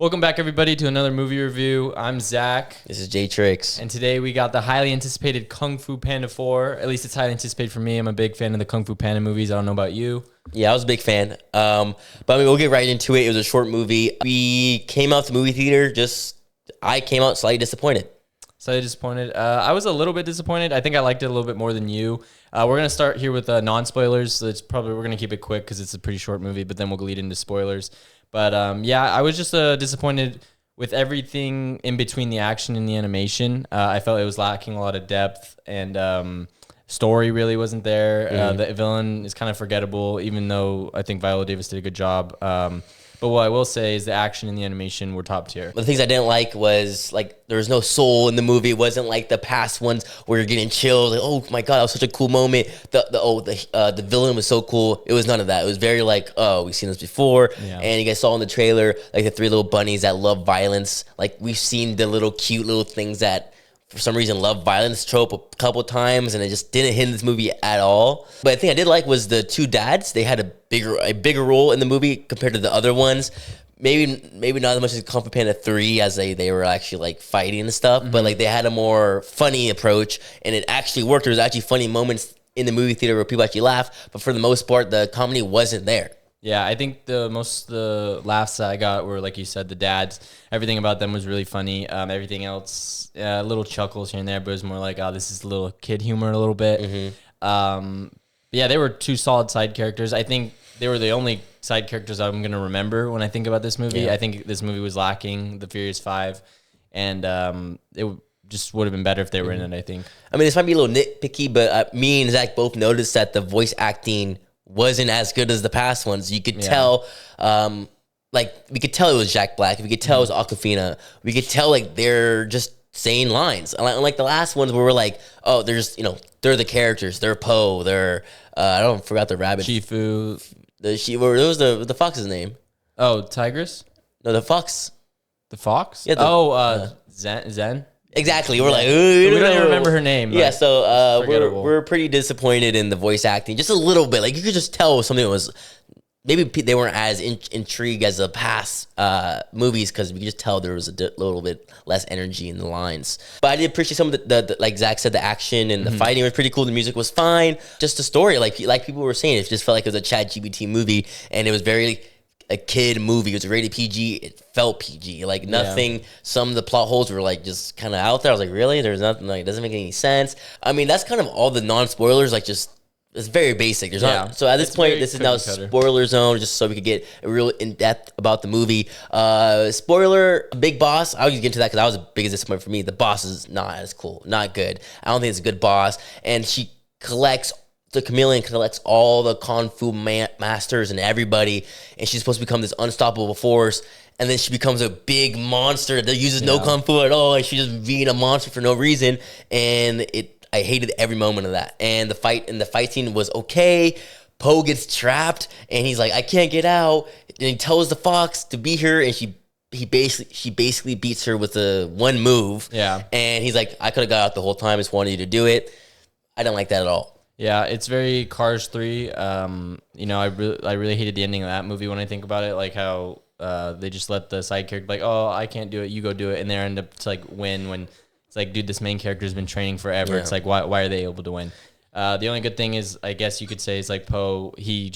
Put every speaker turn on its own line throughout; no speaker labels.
Welcome back, everybody, to another movie review. I'm Zach.
This is J-Trix.
And today we got the highly anticipated Kung Fu Panda 4. At least it's highly anticipated for me. I'm a big fan of the Kung Fu Panda movies. I don't know about you.
Yeah, I was a big fan. But I mean, we'll get right into it. It was a short movie. We came out to the movie theater. I came out slightly disappointed.
Slightly disappointed. I was a little bit disappointed. I think I liked it a little bit more than you. We're going to start here with non-spoilers. So we're going to keep it quick because it's a pretty short movie, but then we'll lead into spoilers. But yeah, I was just disappointed with everything in between the action and the animation. I felt it was lacking a lot of depth, and story really wasn't there. The villain is kind of forgettable, even though I think Viola Davis did a good job. But what I will say is the action and the animation were top tier.
The things I didn't like was, like, there was no soul in the movie. It wasn't like the past ones where you're getting chills. Like, oh my God, that was such a cool moment. The villain was so cool. It was none of that. It was very like, oh, we've seen this before. Yeah. And you guys saw in the trailer, like, the three little bunnies that love violence. Like, we've seen the little cute little things that for some reason love violence trope a couple times, and it just didn't hit in this movie at all. But the thing I did like was the two dads. They had a bigger role in the movie compared to the other ones. Maybe not as much as Kung Fu Panda 3 as they were actually like fighting and stuff, but like they had a more funny approach, and it actually worked. There was actually funny moments in the movie theater where people actually laughed, but for the most part, the comedy wasn't there.
Yeah, I think the laughs that I got were, like you said, the dads. Everything about them was really funny. Everything else, little chuckles here and there, but it was more like, oh, this is a little kid humor a little bit. But yeah, they were two solid side characters. I think they were the only side characters I'm going to remember when I think about this movie. Yeah. I think this movie was lacking the Furious Five, and it just would have been better if they were in it, I think. I
mean, this might be a little nitpicky, but me and Zach both noticed that the voice acting wasn't as good as the past ones. You could tell, we could tell it was Jack Black. We could tell it was Awkwafina. We could tell, like, they're just saying lines. Unlike the last ones where we're like, oh, they're the characters. They're Poe. They're, I forgot the rabbit.
Shifu.
What was the fox's name?
Oh, Tigress?
No, the fox.
The fox?
Yeah.
Zen?
Exactly. We're like,
we don't even remember her name.
Yeah, so we're pretty disappointed in the voice acting. Just a little bit. Like, you could just tell something was, maybe they weren't as intrigued as the past movies, because we could just tell there was a little bit less energy in the lines. But I did appreciate some of the like Zach said, the action and the fighting was pretty cool. The music was fine. Just the story, like people were saying, it just felt like it was a ChatGPT movie, and it was very a kid movie. It was rated PG. It felt PG. Like, nothing. Yeah. Some of the plot holes were like just kind of out there. I was like, really? There's nothing, like, it doesn't make any sense. I mean, that's kind of all the non-spoilers. Like, just, it's very basic. There's not. So at this point, this is now spoiler zone, just so we could get a real in depth about the movie. Spoiler, Big Boss. I was get into that because that was the biggest disappointment for me. The boss is not as cool. Not good. I don't think it's a good boss. And the chameleon collects all the Kung Fu masters and everybody, and she's supposed to become this unstoppable force, and then she becomes a big monster that uses no Kung Fu at all, and she's just being a monster for no reason, and I hated every moment of that. And the fight scene was okay. Poe gets trapped, and he's like, I can't get out, and he tells the fox to be here, and she basically beats her with a one move.
Yeah.
And he's like, I could have got out the whole time, just wanted you to do it. I didn't like that at all.
Yeah, it's very Cars 3. I really hated the ending of that movie when I think about it, like how they just let the side character like, oh, I can't do it, you go do it, and they end up to like win when it's like, dude, this main character has been training forever. Yeah. It's like, why are they able to win? The only good thing is, I guess you could say, is like Poe, he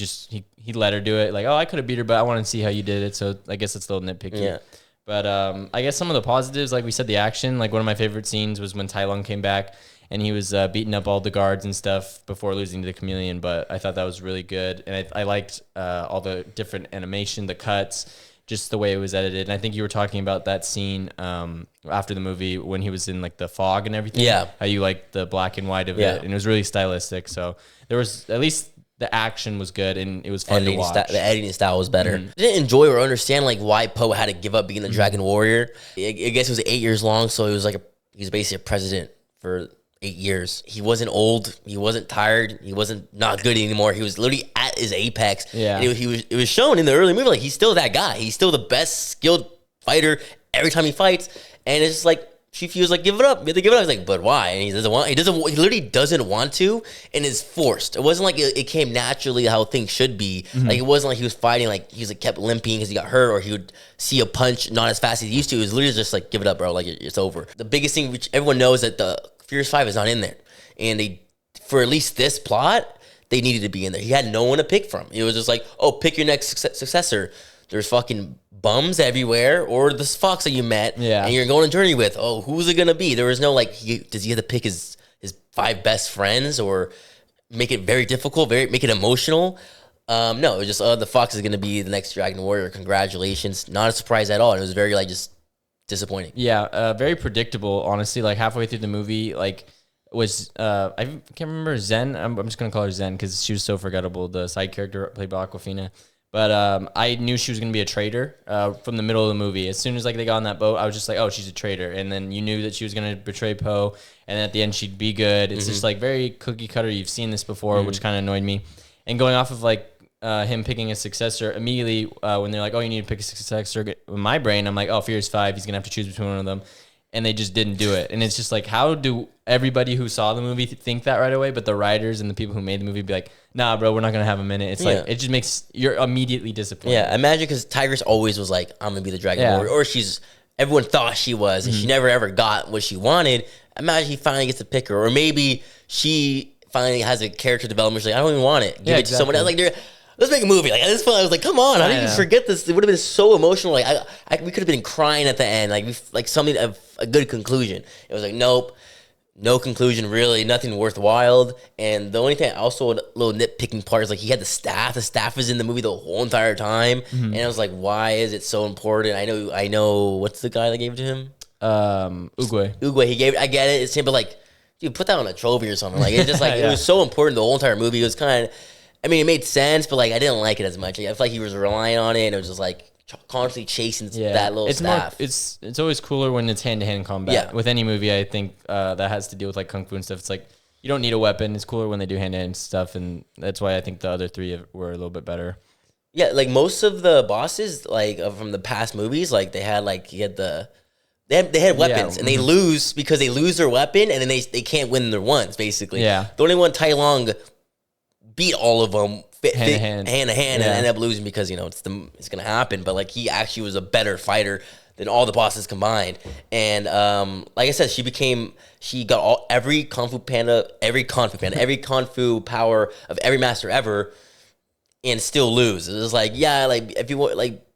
let her do it. Like, oh, I could have beat her, but I want to see how you did it. So I guess it's a little nitpicky.
Yeah.
But I guess some of the positives, like we said, the action, like one of my favorite scenes was when Tai Lung came back and he was beating up all the guards and stuff before losing to the chameleon. But I thought that was really good. And I liked all the different animation, the cuts, just the way it was edited. And I think you were talking about that scene after the movie when he was in like the fog and everything.
Yeah.
How you liked the black and white of it. And it was really stylistic. So there was, at least the action was good and it was fun to watch.
The editing style was better. I didn't enjoy or understand like why Poe had to give up being the Dragon Warrior. I guess it was 8 years long, so it was like he was basically a president for 8 years. He wasn't old. He wasn't tired. He wasn't not good anymore. He was literally at his apex.
Yeah.
And it was shown in the early movie, like, he's still that guy. He's still the best skilled fighter every time he fights. And it's just like, she feels like, give it up. You have to give it up. He's like, but why? And he doesn't want. He literally doesn't want to, and is forced. It wasn't like it came naturally how things should be. Like it wasn't like he was fighting. Like he was like kept limping because he got hurt, or he would see a punch not as fast as he used to. It was literally just like, give it up, bro. Like it's over. The biggest thing, which everyone knows, that the Furious 5 is not in there, and they, for at least this plot, they needed to be in there. He had no one to pick from. It was just like, oh, pick your next successor. There's fucking bums everywhere, or this fox that you met, and you're going on a journey with. Oh, who's it gonna be? There was no like, does he have to pick his 5 best friends, or make it very difficult, make it emotional? No, it was just the fox is gonna be the next Dragon Warrior. Congratulations, not a surprise at all. It was very like just disappointing.
Yeah, very predictable. Honestly, like halfway through the movie, like was I can't remember Zen. I'm just gonna call her Zen because she was so forgettable. The side character played by Awkwafina. But I knew she was going to be a traitor from the middle of the movie. As soon as like they got on that boat, I was just like, oh, she's a traitor. And then you knew that she was going to betray Poe. And at the end, she'd be good. It's just like very cookie cutter. You've seen this before, which kind of annoyed me. And going off of like him picking a successor, immediately when they're like, oh, you need to pick a successor, in my brain, I'm like, oh, Furious 5, he's going to have to choose between one of them. And they just didn't do it. And it's just like, how do everybody who saw the movie think that right away? But the writers and the people who made the movie be like, nah, bro, we're not going to have him in it. It's like, it just makes, you're immediately disappointed.
Yeah, imagine, because Tigress always was like, I'm going to be the Dragon Warrior. Or everyone thought she was, and she never ever got what she wanted. Imagine he finally gets to pick her. Or maybe she finally has a character development. She's like, I don't even want it. Give it to someone else. Like, let's make a movie. Like at this point, I was like, come on, how did you forget this? It would have been so emotional. Like we could have been crying at the end. Like something of a good conclusion. It was like, nope, no conclusion really, nothing worthwhile. And the only thing, also a little nitpicking part is like he had the staff. The staff was in the movie the whole entire time, and I was like, why is it so important? I know. What's the guy that gave it to him? Uguay. He gave it. I get it. It's him, but like, dude, put that on a trophy or something. Like it's just like it was so important the whole entire movie. It was kind of. I mean, it made sense, but like I didn't like it as much. I felt like he was relying on it, and it was just like constantly chasing that little staff.
It's always cooler when it's hand-to-hand combat. Yeah. With any movie, I think that has to deal with like kung fu and stuff. It's like you don't need a weapon. It's cooler when they do hand-to-hand stuff, and that's why I think the other 3 were a little bit better.
Yeah, like most of the bosses, like from the past movies, like they had weapons, and they lose because they lose their weapon, and then they can't win their ones. Basically, the only one, Tai Lung, beat all of them hand to hand, and ended up losing because it's gonna happen. But like he actually was a better fighter than all the bosses combined. And like I said, she got every kung fu panda, every kung fu power of every master ever, and still lose. It was like, like if you want, like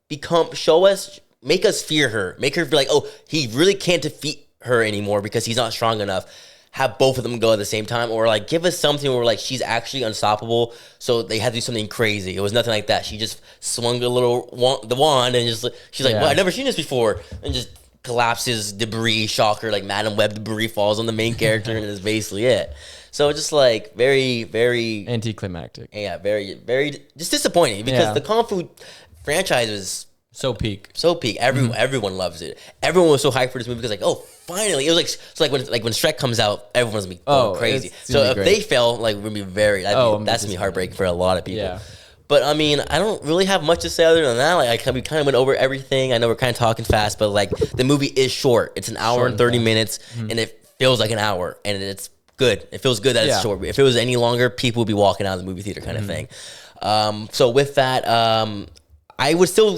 make us fear her, make her feel like, oh, he really can't defeat her anymore because he's not strong enough. Have both of them go at the same time, or like give us something where like she's actually unstoppable. So they had to do something crazy. It was nothing like that. She just swung the wand, and she's like, well, I've never seen this before, and just collapses debris, shocker, like Madam Web debris falls on the main character, and that's basically it. So just like very, very
anticlimactic.
Yeah, very, very just disappointing because the Kung Fu franchise was
so peak.
Everyone loves it. Everyone was so hyped for this movie because like, oh, finally. It was like when Shrek comes out, everyone's gonna be going crazy. So if they fell, like we're gonna be that's gonna be heartbreaking for a lot of people. Yeah. But I mean, I don't really have much to say other than that. Like we kind of went over everything. I know we're kind of talking fast, but like the movie is short. It's an hour and 30 minutes, and it feels like an hour, and it's good. It feels good that it's short. If it was any longer, people would be walking out of the movie theater kind of thing. So with that, I would still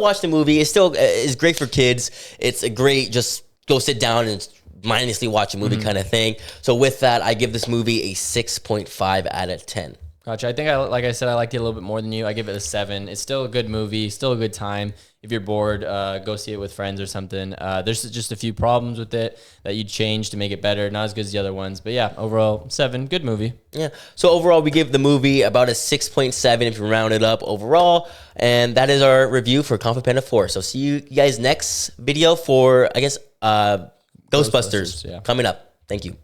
watch the movie. It still is great for kids. It's a great just go sit down and mindlessly watch a movie kind of thing. So with that, I give this movie a 6.5 out of 10.
Gotcha. I think like I said, I liked it a little bit more than you. I give it a 7. It's still a good movie, still a good time. If you're bored, go see it with friends or something. There's just a few problems with it that you'd change to make it better. Not as good as the other ones, but yeah, overall 7, good movie.
Yeah. So overall, we give the movie about a 6.7 if you round it up overall, and that is our review for Kung Fu Panda 4. So see you guys next video for I guess Ghostbusters coming up. Thank you.